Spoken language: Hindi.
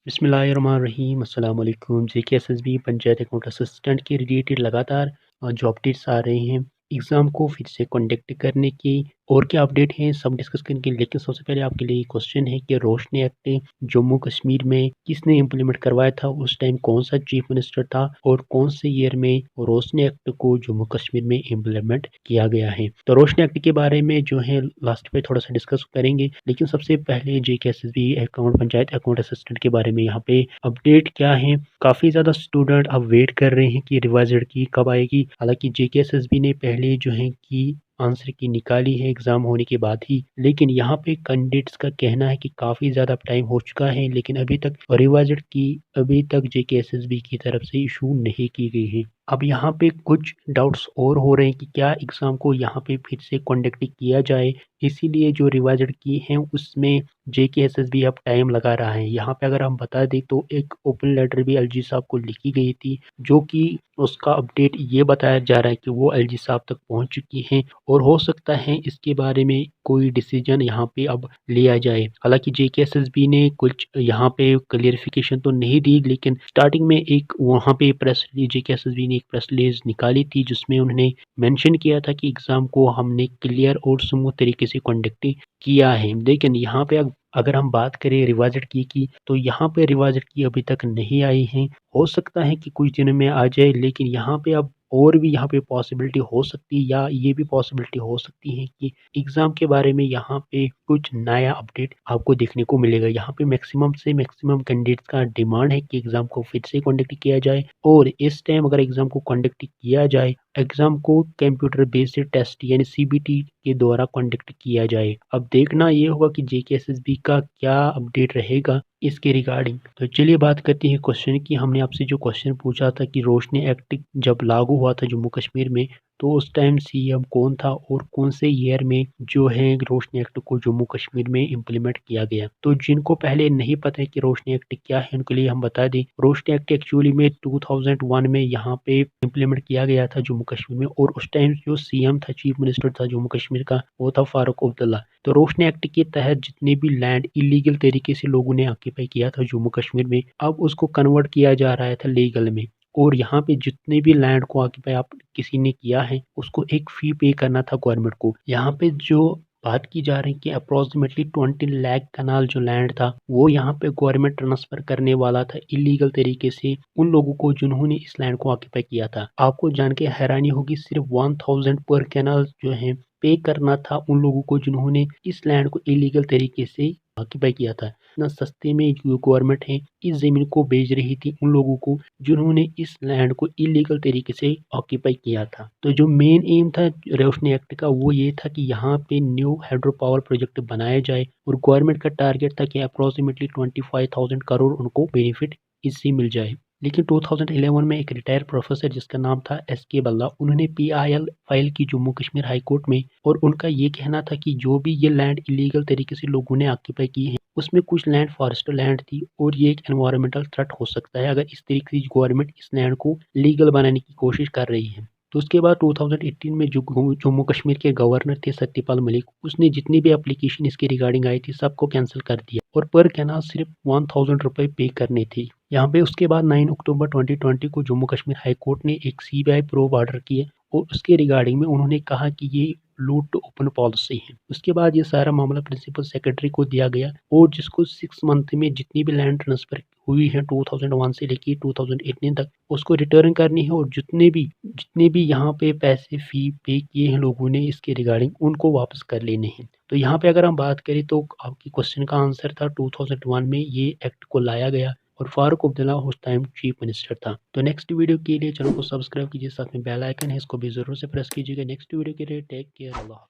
बिस्मिल्लाहिर्रहमानिर्रहीम अस्सलाम वालेकुम। जेकेएसएसबी पंचायत अकाउंट असिस्टेंट के रिलेटेड लगातार जो अपडेट्स आ रहे हैं एग्ज़ाम को फिर से कंडक्ट करने की और क्या अपडेट हैं सब डिस्कस करेंगे। लेकिन सबसे पहले आपके लिए क्वेश्चन है कि रोशनी एक्ट जम्मू कश्मीर में किसने इम्प्लीमेंट करवाया था, उस टाइम कौन सा चीफ मिनिस्टर था और कौन से ईयर में रोशनी एक्ट को जम्मू कश्मीर में इम्प्लीमेंट किया गया है। तो रोशनी एक्ट के बारे में जो है लास्ट पे थोड़ा सा डिस्कस करेंगे, लेकिन सबसे पहले JKSSB account panchayat account assistant के बारे में यहाँ पे अपडेट क्या है। काफ़ी ज़्यादा स्टूडेंट अब वेट कर रहे हैं कि रिवाइज्ड की कब आएगी। हालांकि जेकेएसएसबी ने पहले जो है कि आंसर की निकाली है एग्ज़ाम होने के बाद ही, लेकिन यहाँ पे कैंडिडेट्स का कहना है कि काफ़ी ज़्यादा टाइम हो चुका है, लेकिन अभी तक रिवाइज्ड की अभी तक जेकेएसएसबी की तरफ से इशू नहीं की गई है। अब यहाँ पे कुछ डाउट्स और हो रहे हैं कि क्या एग्ज़ाम को यहाँ पे फिर से कंडक्ट किया जाए, इसीलिए जो रिवाइज्ड की हैं उसमें जेकेएसएसबी अब टाइम लगा रहा है। यहाँ पे अगर हम बता दें तो एक ओपन लेटर भी एलजी साहब को लिखी गई थी, जो कि उसका अपडेट ये बताया जा रहा है कि वो एलजी साहब तक पहुंच चुकी हैं और हो सकता है इसके बारे में कोई डिसीजन यहाँ पे अब लिया जाए। हालांकि जेकेएसएसबी ने कुछ यहाँ पे क्लियरिफिकेशन तो नहीं दी, लेकिन स्टार्टिंग में एक वहाँ पे प्रेस जेकेएसएसबी ने एक प्रेस रिलीज निकाली थी जिसमें उन्होंने मेंशन किया था कि एग्ज़ाम को हमने क्लियर और स्मूथ तरीके से कंडक्ट किया है। लेकिन यहाँ पे अगर हम बात करें रिवाइज्ड की तो यहाँ पे रिवाइज्ड की अभी तक नहीं आई है। हो सकता है कि कुछ दिनों में आ जाए, लेकिन यहाँ पे अब और भी यहाँ पे पॉसिबिलिटी हो सकती है या ये भी पॉसिबिलिटी हो सकती है कि एग्ज़ाम के बारे में यहाँ पे कुछ नया अपडेट आपको देखने को मिलेगा। यहाँ पे मैक्सिमम से मैक्सिमम कैंडिडेट्स का डिमांड है कि एग्ज़ाम को फिर से कंडक्ट किया जाए और इस टाइम अगर एग्ज़ाम को कंडक्ट किया जाए, एग्ज़ाम को कंप्यूटर बेस्ड टेस्ट यानी सीबीटी के द्वारा कंडक्ट किया जाए। अब देखना ये होगा कि जेकेएसएसबी का क्या अपडेट रहेगा इसके रिगार्डिंग। तो चलिए बात करते हैं क्वेश्चन की। हमने आपसे जो क्वेश्चन पूछा था कि रोशनी एक्ट जब लागू हुआ था जम्मू कश्मीर में तो उस टाइम सीएम कौन था और कौन से ईयर में जो है रोशनी एक्ट को जम्मू कश्मीर में इम्प्लीमेंट किया गया। तो जिनको पहले नहीं पता है कि रोशनी एक्ट क्या है उनके लिए हम बता दें, रोशनी एक्ट एक्चुअली में 2001 में यहाँ पे इम्प्लीमेंट किया गया था जम्मू कश्मीर में और उस टाइम जो सीएम था चीफ मिनिस्टर था जम्मू कश्मीर का वो था फारूक अब्दुल्ला। तो रोशनी एक्ट के तहत जितने भी लैंड इलीगल तरीके से लोगों ने ऑक्यूपाई किया था जम्मू कश्मीर में, अब उसको कन्वर्ट किया जा रहा था लीगल में। और यहाँ पे जितने भी लैंड को ऑक्यूपाई आप किसी ने किया है उसको एक फ़ी पे करना था गवर्नमेंट को। यहाँ पे जो बात की जा रही है कि अप्रोक्सीमेटली 20 लाख कनाल जो लैंड था वो यहाँ पे गवर्नमेंट ट्रांसफर करने वाला था इलीगल तरीके से उन लोगों को जिन्होंने इस लैंड को ऑक्यूपाई किया था। आपको जान के हैरानी होगी, सिर्फ 1000 पर कैनाल जो है पे करना था उन लोगों को जिन्होंने इस लैंड को इलीगल तरीके से ऑक्यूपाई किया था। इतना सस्ते में जो गवर्नमेंट है इस जमीन को बेच रही थी उन लोगों को जिन्होंने इस लैंड को इलीगल तरीके से ऑक्यूपाई किया था। तो जो मेन एम था रोशनी एक्ट का वो ये था कि यहाँ पे न्यू हाइड्रो पावर प्रोजेक्ट बनाया जाए और गवर्नमेंट का टारगेट था कि अप्रोक्सीमेटली 25,000 करोड़ उनको बेनिफिट इससे मिल जाए। लेकिन 2011 में एक रिटायर्ड प्रोफेसर जिसका नाम था एसके बल्ला, उन्होंने पीआईएल फाइल की जम्मू कश्मीर हाई कोर्ट में और उनका ये कहना था कि जो भी ये लैंड इलीगल तरीके से लोगों ने ऑक्यूपाई की है उसमें कुछ लैंड फॉरेस्ट लैंड थी और ये एक एनवायरमेंटल थ्रेट हो सकता है अगर इस तरीके से गवर्नमेंट इस लैंड को लीगल बनाने की कोशिश कर रही है। तो उसके बाद 2018 में जो जम्मू कश्मीर के गवर्नर थे सत्यपाल मलिक, उसने जितनी भी एप्लीकेशन इसके रिगार्डिंग आई थी सबको कैंसिल कर दिया और पर कैनाल सिर्फ 1000 रुपये पे करने थे यहाँ पे। उसके बाद 9 अक्टूबर 2020 को जम्मू कश्मीर हाई कोर्ट ने एक सीबीआई प्रोब ऑर्डर किए और उसके रिगार्डिंग में उन्होंने कहा कि ये लूट टू ओपन पॉलिसी है। उसके बाद ये सारा मामला प्रिंसिपल सेक्रेटरी को दिया गया और जिसको 6 मंथ में जितनी भी लैंड ट्रांसफर हुई है 2001 से लेके 2018 तक उसको रिटर्न करनी है और जितने भी यहाँ पे पैसे फी पे किए हैं लोगों ने इसके रिगार्डिंग उनको वापस कर लेने हैं। तो यहाँ पे अगर हम बात करें तो आपकी क्वेश्चन का आंसर था 2001 में ये एक्ट को लाया गया और फारूक अब्दुल्ला उस टाइम चीफ मिनिस्टर था। तो नेक्स्ट वीडियो के लिए चैनल को सब्सक्राइब कीजिए, साथ में बेल आइकन है इसको भी जरूर से प्रेस कीजिएगा। नेक्स्ट वीडियो के लिए टेक केयर, अल्लाह।